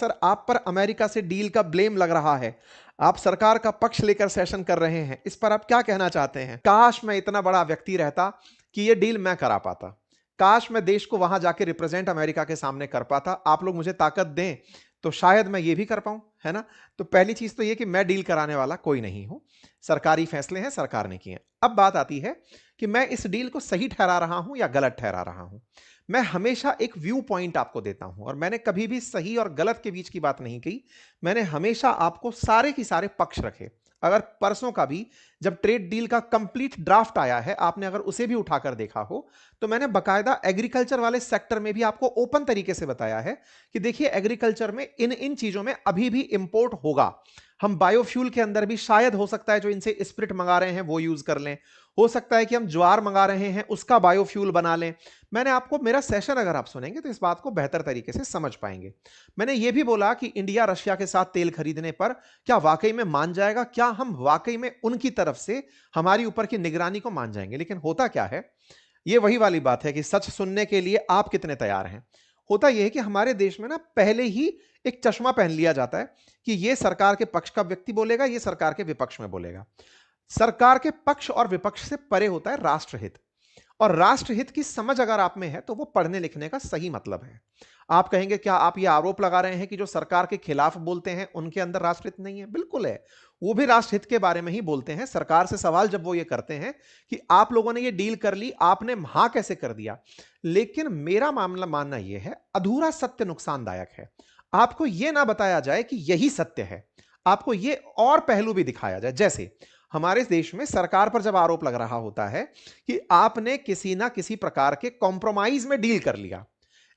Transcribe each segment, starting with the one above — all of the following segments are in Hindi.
सर आप पर अमेरिका से डील का ब्लेम लग रहा है, आप सरकार का पक्ष लेकर सेशन कर रहे हैं, इस पर आप क्या कहना चाहते हैं? काश मैं इतना बड़ा व्यक्ति रहता कि यह डील मैं करा पाता, काश मैं देश को वहां जाके रिप्रेजेंट अमेरिका के सामने कर पाता, आप लोग मुझे ताकत दें तो शायद मैं ये भी कर पाऊं, है ना? तो पहली चीज तो ये कि मैं डील कराने वाला कोई नहीं हूं, सरकारी फैसले हैं, सरकार ने किए हैं। अब बात आती है कि मैं इस डील को सही ठहरा रहा हूं या गलत ठहरा रहा हूं। मैं हमेशा एक व्यू पॉइंट आपको देता हूं और मैंने कभी भी सही और गलत के बीच की बात नहीं की, मैंने हमेशा आपको सारे की सारे पक्ष रखे। अगर परसों का भी जब ट्रेड डील का कंप्लीट ड्राफ्ट आया है, आपने अगर उसे भी उठाकर देखा हो, तो मैंने बकायदा एग्रीकल्चर वाले सेक्टर में भी आपको ओपन तरीके से बताया है कि देखिए एग्रीकल्चर में इन इन चीजों में अभी भी इंपोर्ट होगा। हम बायोफ्यूल के अंदर भी शायद हो सकता है जो इनसे स्प्रिट मंगा रहे हैं वो यूज कर लें, हो सकता है कि हम ज्वार मंगा रहे हैं उसका बायोफ्यूल बना लें। मैंने आपको, मेरा सेशन अगर आप सुनेंगे तो इस बात को बेहतर तरीके से समझ पाएंगे। मैंने यह भी बोला कि इंडिया रशिया के साथ तेल खरीदने पर क्या वाकई में मान जाएगा, क्या हम वाकई में उनकी तरफ से हमारी ऊपर की निगरानी को मान जाएंगे। लेकिन होता क्या है, ये वही वाली बात है कि सच सुनने के लिए आप कितने तैयार हैं। होता यह है कि हमारे देश में ना पहले ही एक चश्मा पहन लिया जाता है कि ये सरकार के पक्ष का व्यक्ति बोलेगा, ये सरकार के विपक्ष में बोलेगा। सरकार के पक्ष और विपक्ष से परे होता है राष्ट्रहित, और राष्ट्रहित की समझ अगर आप में है तो वो पढ़ने लिखने का सही मतलब है। आप कहेंगे क्या आप ये आरोप लगा रहे हैं कि जो सरकार के खिलाफ बोलते हैं उनके अंदर राष्ट्रहित नहीं है? बिल्कुल है, वो भी राष्ट्रहित के बारे में ही बोलते हैं। सरकार से सवाल जब वो ये करते हैं कि आप लोगों ने ये डील कर ली, आपने हां कैसे कर दिया। लेकिन मेरा मामला मानना यह है, अधूरा सत्य नुकसानदायक है। आपको यह ना बताया जाए कि यही सत्य है, आपको ये और पहलू भी दिखाया जाए। जैसे हमारे देश में सरकार पर जब आरोप लग रहा होता है कि आपने किसी ना किसी प्रकार के कॉम्प्रोमाइज में डील कर लिया,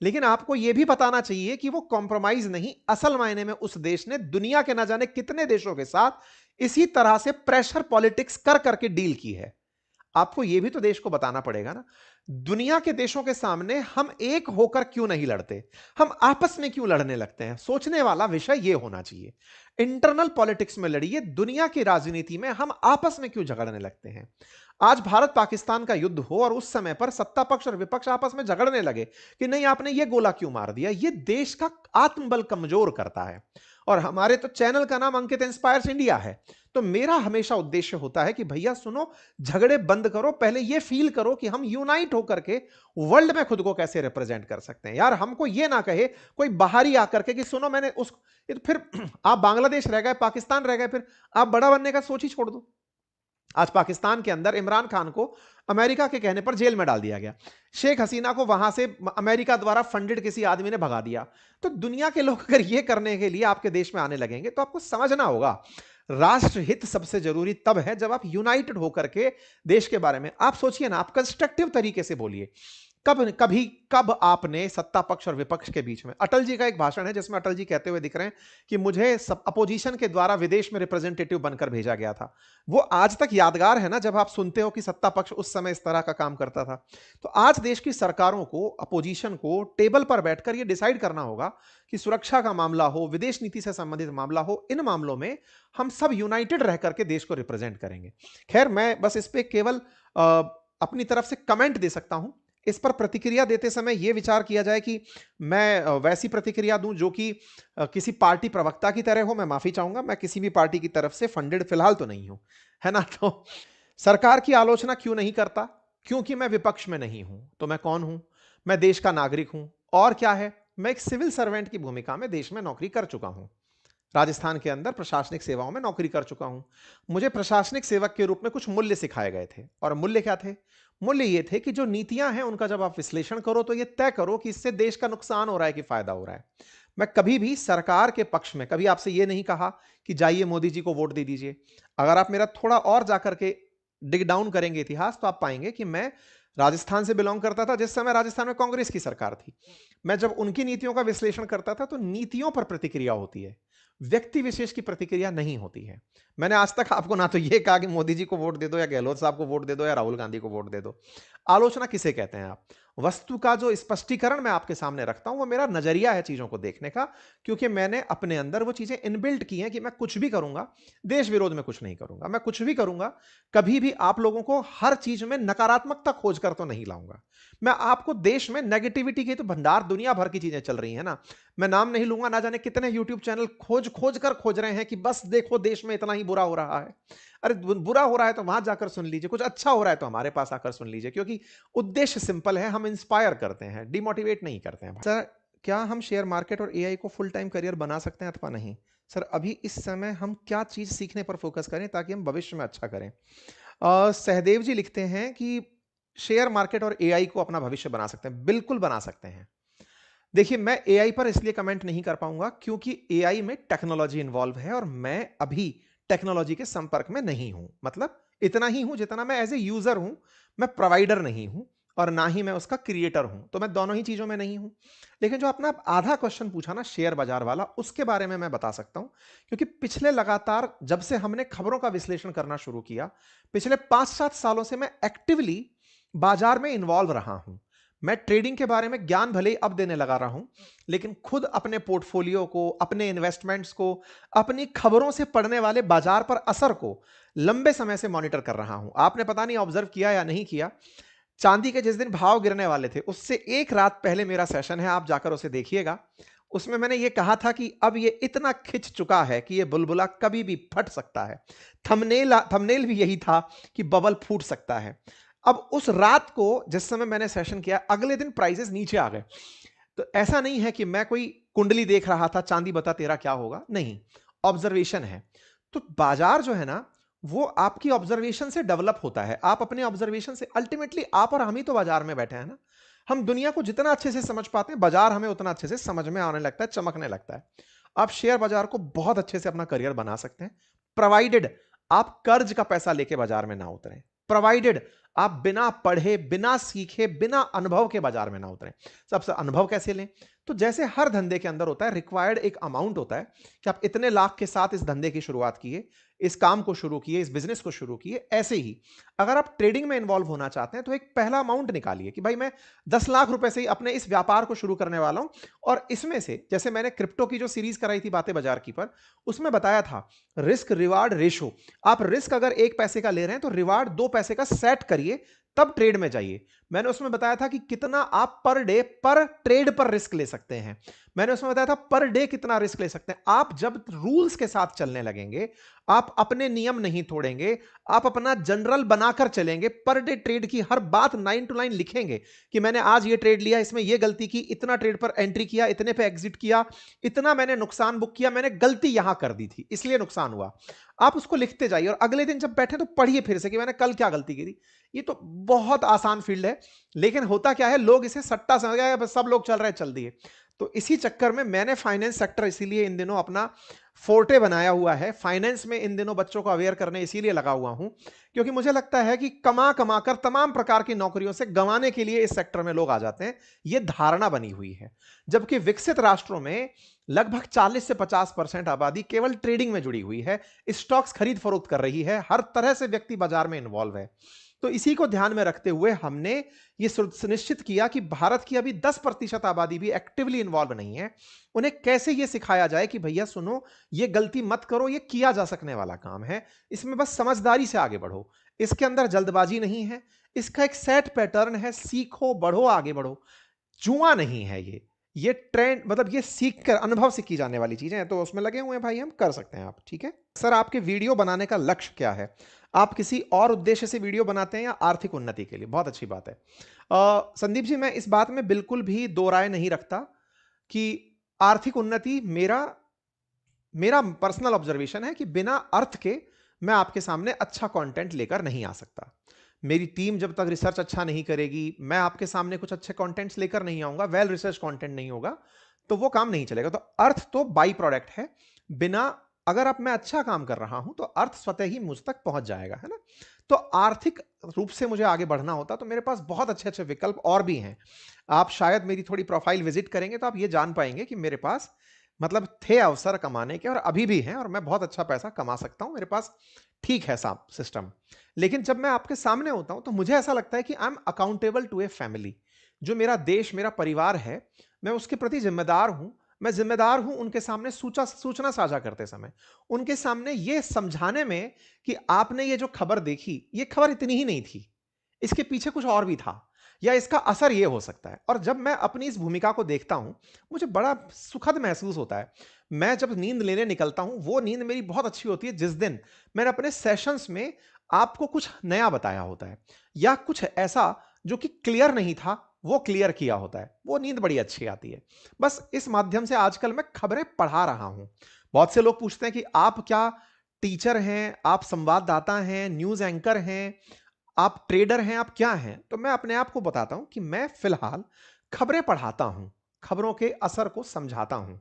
लेकिन आपको यह भी बताना चाहिए कि वो कॉम्प्रोमाइज नहीं, असल मायने में उस देश ने दुनिया के ना जाने कितने देशों के साथ इसी तरह से प्रेशर पॉलिटिक्स कर करके डील की है। आपको यह भी तो देश को बताना पड़ेगा ना। दुनिया के देशों के सामने हम एक होकर क्यों नहीं लड़ते, हम आपस में क्यों लड़ने लगते हैं? सोचने वाला विषय यह होना चाहिए। इंटरनल पॉलिटिक्स में लड़िए, दुनिया की राजनीति में हम आपस में क्यों झगड़ने लगते हैं? आज भारत पाकिस्तान का युद्ध हो और उस समय पर सत्ता पक्ष और विपक्ष आपस में झगड़ने लगे कि नहीं आपने ये गोला क्यों मार दिया, ये देश का आत्मबल कमजोर करता है। और हमारे तो चैनल का नाम अंकित इंस्पायर्स इंडिया है, तो मेरा हमेशा उद्देश्य होता है कि भैया सुनो, झगड़े बंद करो, पहले ये फील करो कि हम यूनाइट होकर के वर्ल्ड में खुद को कैसे रिप्रेजेंट कर सकते हैं। यार हमको ये ना कहे कोई बाहरी आकर के कि सुनो मैंने उस, फिर आप बांग्लादेश रह गए, पाकिस्तान रह गए, फिर आप बड़ा बनने का सोच ही छोड़ दो। आज पाकिस्तान के अंदर इमरान खान को अमेरिका के कहने पर जेल में डाल दिया गया, शेख हसीना को वहां से अमेरिका द्वारा फंडेड किसी आदमी ने भगा दिया। तो दुनिया के लोग अगर ये करने के लिए आपके देश में आने लगेंगे तो आपको समझना होगा, राष्ट्रहित सबसे जरूरी तब है जब आप यूनाइटेड होकर के देश के बारे में आप सोचिए ना, आप कंस्ट्रक्टिव तरीके से बोलिए। कब आपने सत्ता पक्ष और विपक्ष के बीच में, अटल जी का एक भाषण है जिसमें अटल जी कहते हुए दिख रहे हैं कि मुझे सब अपोजिशन के द्वारा विदेश में रिप्रेजेंटेटिव बनकर भेजा गया था। वो आज तक यादगार है ना, जब आप सुनते हो कि सत्ता पक्ष उस समय इस तरह का काम करता था। तो आज देश की सरकारों को, अपोजिशन को टेबल पर बैठकर यह डिसाइड करना होगा कि सुरक्षा का मामला हो, विदेश नीति से संबंधित मामला हो, इन मामलों में हम सब यूनाइटेड रह करके देश को रिप्रेजेंट करेंगे। खैर मैं बस इस पे केवल अपनी तरफ से कमेंट दे सकता हूं। इस पर प्रतिक्रिया देते समय यह विचार किया जाए कि मैं वैसी प्रतिक्रिया दूं जो कि किसी पार्टी प्रवक्ता की तरह हो। मैं माफी चाहूंगा, मैं किसी भी पार्टी की तरफ से फंडेड फिलहाल तो नहीं हूं, है ना। तो सरकार की आलोचना क्यों नहीं करता? क्योंकि मैं विपक्ष में नहीं हूं। तो मैं कौन हूं? मैं देश का नागरिक हूं। और क्या है, मैं एक सिविल सर्वेंट की भूमिका में देश में नौकरी कर चुका हूं। राजस्थान के अंदर प्रशासनिक सेवाओं में नौकरी कर चुका हूं। मुझे प्रशासनिक सेवक के रूप में कुछ मूल्य सिखाए गए थे, और मूल्य क्या थे? मूल्य ये थे कि जो नीतियां हैं उनका जब आप विश्लेषण करो तो ये तय करो कि इससे देश का नुकसान हो रहा है कि फायदा हो रहा है। मैं कभी भी सरकार के पक्ष में कभी आपसे ये नहीं कहा कि जाइए मोदी जी को वोट दे दीजिए। अगर आप मेरा थोड़ा और जाकर के डिग डाउन करेंगे इतिहास, तो आप पाएंगे कि मैं राजस्थान से बिलोंग करता था जिस समय राजस्थान में कांग्रेस की सरकार थी। मैं जब उनकी नीतियों का विश्लेषण करता था तो नीतियों पर प्रतिक्रिया होती है, व्यक्ति विशेष की प्रतिक्रिया नहीं होती है। मैंने आज तक आपको ना तो यह कहा कि मोदी जी को वोट दे दो या गहलोत साहब को वोट दे दो या राहुल गांधी को वोट दे दो। आलोचना किसे कहते हैं आप? वस्तु का जो स्पष्टीकरण मैं आपके सामने रखता हूं वो मेरा नजरिया है चीजों को देखने का, क्योंकि मैंने अपने अंदर वो चीजें इनबिल्ट की हैं कि मैं कुछ भी करूंगा देश विरोध में कुछ नहीं करूंगा, मैं कुछ भी करूंगा कभी भी आप लोगों को हर चीज में नकारात्मकता खोज कर तो नहीं लाऊंगा। मैं आपको देश में नेगेटिविटी की तो भंडार दुनिया भर की चीजें चल रही है ना, मैं नाम नहीं लूंगा, ना जाने कितने यूट्यूब चैनल खोज खोज कर खोज रहे हैं कि बस देखो देश में इतना ही बुरा हो रहा है। अरे बुरा हो रहा है तो वहां जाकर सुन लीजिए, कुछ अच्छा हो रहा है तो हमारे पास आकर सुन लीजिए, क्योंकि उद्देश्य सिंपल है, हम इंस्पायर करते हैं, डिमोटिवेट नहीं करते हैं। सर क्या हम शेयर मार्केट और एआई को फुल टाइम करियर बना सकते हैं अथवा नहीं? सर अभी इस समय हम क्या चीज सीखने पर फोकस करें ताकि हम भविष्य में अच्छा करें? सहदेव जी लिखते हैं कि शेयर मार्केट और एआई को अपना भविष्य बना सकते हैं। बिल्कुल बना सकते हैं। देखिए मैं एआई पर इसलिए कमेंट नहीं कर पाऊंगा क्योंकि एआई में टेक्नोलॉजी इन्वॉल्व है और मैं अभी टेक्नोलॉजी के संपर्क में नहीं हूं, मतलब इतना ही हूं जितना मैं एज ए यूजर हूं, मैं प्रोवाइडर नहीं हूं और ना ही मैं उसका क्रिएटर हूं, तो मैं दोनों ही चीजों में नहीं हूं। लेकिन जो अपना आधा क्वेश्चन पूछा ना शेयर बाजार वाला, उसके बारे में मैं बता सकता हूं, क्योंकि पिछले लगातार जब से हमने खबरों का विश्लेषण करना शुरू किया, पिछले 5-7 सालों से मैं एक्टिवली बाजार में इन्वॉल्व रहा हूं। मैं ट्रेडिंग के बारे में ज्ञान भले ही अब देने लगा रहा हूं, लेकिन खुद अपने पोर्टफोलियो को, अपने इन्वेस्टमेंट्स को, अपनी खबरों से पड़ने वाले बाजार पर असर को लंबे समय से मॉनिटर कर रहा हूं। आपने पता नहीं ऑब्जर्व किया या नहीं किया, चांदी के जिस दिन भाव गिरने वाले थे उससे एक रात पहले मेरा सेशन है, आप जाकर उसे देखिएगा। उसमें मैंने ये कहा था कि अब ये इतना खिंच चुका है कि ये बुलबुला कभी भी फट सकता है। थंबनेल भी यही था कि बबल फूट सकता है। अब उस रात को जिस समय मैंने सेशन किया, अगले दिन प्राइसेस नीचे आ गए। तो ऐसा नहीं है कि मैं कोई कुंडली देख रहा था चांदी बता तेरा क्या होगा, नहीं, ऑब्जर्वेशन है। तो बाजार जो है ना वो आपकी ऑब्जर्वेशन से डेवलप होता है, आप अपने ऑब्जर्वेशन से, अल्टीमेटली आप और हम ही तो बाजार में बैठे हैं ना। हम दुनिया को जितना अच्छे से समझ पाते हैं बाजार हमें उतना अच्छे से समझ में आने लगता है, चमकने लगता है। आप शेयर बाजार को बहुत अच्छे से अपना करियर बना सकते हैं, प्रोवाइडेड आप कर्ज का पैसा लेके बाजार में ना उतरें, प्रोवाइडेड आप बिना पढ़े, बिना सीखे, बिना अनुभव के बाजार में ना उतरें। सबसे अनुभव कैसे लें? तो जैसे हर धंधे के अंदर होता है, रिक्वायर्ड एक अमाउंट होता है कि आप इतने लाख के साथ इस धंधे की शुरुआत किए, इस काम को शुरू किए, इस बिजनेस को शुरू किए। ऐसे ही अगर आप ट्रेडिंग में इन्वॉल्व होना चाहते हैं तो एक पहला अमाउंट निकालिए कि भाई मैं 10 लाख रुपए से ही अपने इस व्यापार को शुरू करने वाला हूं। और इसमें से जैसे मैंने क्रिप्टो की जो सीरीज कराई थी बातें बाजार की पर, उसमें बताया था रिस्क रिवार्ड रेशो। आप रिस्क अगर 1 पैसे का ले रहे हैं तो रिवार्ड 2 पैसे का सेट करिए, तब ट्रेड में जाइए। मैंने उसमें बताया था कि कितना आप पर डे पर ट्रेड पर रिस्क ले सकते हैं। मैंने उसमें बताया था पर डे कितना रिस्क ले सकते हैं। आप जब रूल्स के साथ चलने लगेंगे, आप अपने नियम नहीं तोड़ेंगे, आप अपना जनरल बनाकर चलेंगे, पर डे ट्रेड की हर बात 9 to 9 लिखेंगे कि मैंने आज ये ट्रेड लिया, इसमें ये गलती की, इतना ट्रेड पर एंट्री किया, इतने पे एग्जिट किया, इतना मैंने नुकसान बुक किया, मैंने गलती यहां कर दी थी इसलिए नुकसान हुआ। आप उसको लिखते जाइए और अगले दिन जब बैठे तो पढ़िए फिर से कि मैंने कल क्या गलती की थी। ये तो बहुत आसान फील्ड है, लेकिन होता क्या है, लोग इसे सट्टा समझ गए, बस सब लोग चल रहे हैं चल दिए। तो इसी चक्कर में मैंने फाइनेंस सेक्टर इसीलिए इन दिनों अपना फोर्टे बनाया हुआ है, फाइनेंस में इन दिनों बच्चों को अवेयर करने इसीलिए लगा हुआ हूं क्योंकि मुझे लगता है कि कमा कमा कर तमाम प्रकार की नौकरियों से गंवाने के लिए इस सेक्टर में लोग आ जाते हैं, यह धारणा बनी हुई है। जबकि विकसित राष्ट्रों में लगभग 40 से 50% आबादी केवल ट्रेडिंग में जुड़ी हुई है, स्टॉक्स खरीद फरोख्त कर रही है, हर तरह से व्यक्ति बाजार में इन्वॉल्व है। तो इसी को ध्यान में रखते हुए हमने ये सुनिश्चित किया कि भारत की अभी 10% आबादी भी एक्टिवली इन्वॉल्व नहीं है। उन्हें कैसे ये सिखाया जाए कि भैया सुनो, ये गलती मत करो, ये किया जा सकने वाला काम है, इसमें बस समझदारी से आगे बढ़ो, इसके अंदर जल्दबाजी नहीं है, इसका एक सेट पैटर्न है, सीखो, बढ़ो, आगे बढ़ो, जुआ नहीं है ये ट्रेंड, मतलब ये सीख कर अनुभव से की जाने वाली चीजें हैं। तो उसमें लगे हुए हैं भाई, हम कर सकते हैं। आप ठीक है सर, आपके वीडियो बनाने का लक्ष्य क्या है? आप किसी और उद्देश्य से वीडियो बनाते हैं या आर्थिक उन्नति के लिए? बहुत अच्छी बात है। संदीप जी, मैं इस बात में बिल्कुल भी दो राय नहीं रखता कि आर्थिक उन्नति, मेरा पर्सनल ऑब्जर्वेशन है कि बिना अर्थ के मैं आपके सामने अच्छा कंटेंट लेकर नहीं आ सकता। मेरी टीम जब तक रिसर्च अच्छा नहीं करेगी, मैं आपके सामने कुछ अच्छे कंटेंट्स लेकर नहीं आऊंगा, वेल रिसर्च कंटेंट नहीं होगा, तो वो काम नहीं चलेगा। तो अर्थ तो बाई प्रोडक्ट है, बिना, अगर अब मैं अच्छा काम कर रहा हूं तो अर्थ स्वतः ही मुझ तक पहुंच जाएगा, है ना। तो आर्थिक रूप से मुझे आगे बढ़ना होता तो मेरे पास बहुत अच्छे अच्छे विकल्प और भी हैं। आप शायद मेरी थोड़ी प्रोफाइल विजिट करेंगे तो आप ये जान पाएंगे कि मेरे पास मतलब थे अवसर कमाने के और अभी भी हैं, और मैं बहुत अच्छा पैसा कमा सकता हूं, मेरे पास ठीक है साहब सिस्टम। लेकिन जब मैं आपके सामने होता हूं तो मुझे ऐसा लगता है कि I am accountable to a family. जो मेरा देश, मेरा परिवार है, मैं उसके प्रति जिम्मेदार हूं। मैं जिम्मेदार हूं उनके सामने सूचना साझा करते समय, उनके सामने यह समझाने में कि आपने ये जो खबर देखी, ये खबर इतनी ही नहीं थी, इसके पीछे कुछ और भी था, या इसका असर ये हो सकता है। और जब मैं अपनी इस भूमिका को देखता हूं, मुझे बड़ा सुखद महसूस होता है। मैं जब नींद लेने निकलता हूं, वो नींद मेरी बहुत अच्छी होती है जिस दिन मैंने अपने सेशंस में आपको कुछ नया बताया होता है, या कुछ ऐसा जो कि क्लियर नहीं था वो क्लियर किया होता है। वो नींद बड़ी अच्छी आती है। बस इस माध्यम से आजकल मैं खबरें पढ़ा रहा हूं। बहुत से लोग पूछते हैं कि आप क्या टीचर हैं, आप संवाददाता हैं, न्यूज एंकर हैं, आप ट्रेडर हैं, आप क्या हैं? तो मैं अपने आप को बताता हूं कि मैं फिलहाल खबरें पढ़ाता हूं, खबरों के असर को समझाता हूं।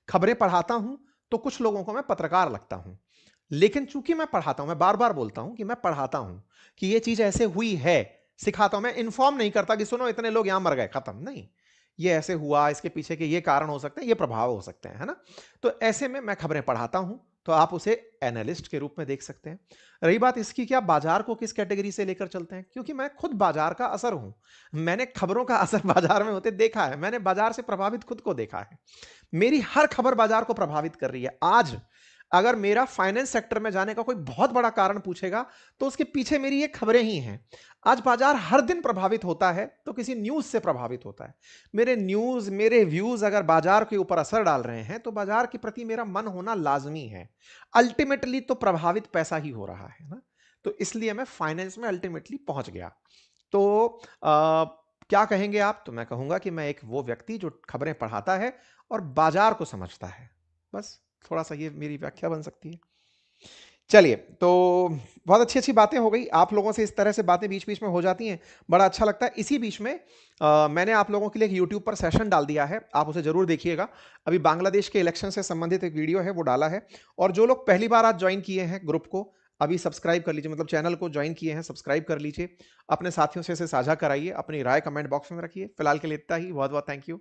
खबरें पढ़ाता हूं तो कुछ लोगों को मैं पत्रकार लगता हूं, लेकिन चूंकि मैं पढ़ाता हूं, मैं बार बार बोलता हूं कि मैं पढ़ाता हूं कि यह चीज ऐसे हुई है, सिखाता हूं। मैं इन्फॉर्म नहीं करता कि सुनो इतने लोग यहां मर गए, खत्म नहीं। ये ऐसे हुआ, इसके पीछे के ये कारण हो सकते हैं, ये प्रभाव हो सकते हैं, है ना? तो ऐसे में मैं खबरें पढ़ाता हूं, तो आप उसे एनालिस्ट के रूप में देख सकते हैं। रही बात इसकी कि आप बाजार को किस कैटेगरी से लेकर चलते हैं, क्योंकि मैं खुद बाजार का असर हूं। मैंने खबरों का असर बाजार में होते देखा है, मैंने बाजार से प्रभावित खुद को देखा है। मेरी हर खबर बाजार को प्रभावित कर रही है। आज अगर मेरा फाइनेंस सेक्टर में जाने का कोई बहुत बड़ा कारण पूछेगा, तो उसके पीछे मेरी ये खबरें ही हैं। आज बाजार हर दिन प्रभावित होता है तो किसी न्यूज से प्रभावित होता है। मेरे न्यूज, मेरे व्यूज अगर बाजार के ऊपर असर डाल रहे हैं, तो बाजार के प्रति मेरा मन होना लाजमी है। अल्टीमेटली तो प्रभावित पैसा ही हो रहा है ना। तो इसलिए मैं फाइनेंस में अल्टीमेटली पहुंच गया। तो क्या कहेंगे आप? तो मैं कहूंगा कि मैं एक वो व्यक्ति जो खबरें पढ़ाता है और बाजार को समझता है। बस थोड़ा सा ये मेरी व्याख्या बन सकती है। चलिए, तो बहुत अच्छी अच्छी बातें हो गई। आप लोगों से इस तरह से बातें बीच बीच में हो जाती हैं, बड़ा अच्छा लगता है। इसी बीच में मैंने आप लोगों के लिए एक यूट्यूब पर सेशन डाल दिया है, आप उसे जरूर देखिएगा। अभी बांग्लादेश के इलेक्शन से संबंधित एक वीडियो है, वो डाला है। और जो लोग पहली बार आज ज्वाइन किए हैं ग्रुप को, अभी सब्सक्राइब कर लीजिए, मतलब चैनल को ज्वाइन किए हैं, सब्सक्राइब कर लीजिए। अपने साथियों से इसे साझा कराइए, अपनी राय कमेंट बॉक्स में रखिए। फिलहाल के लिए इतना ही। बहुत बहुत थैंक यू।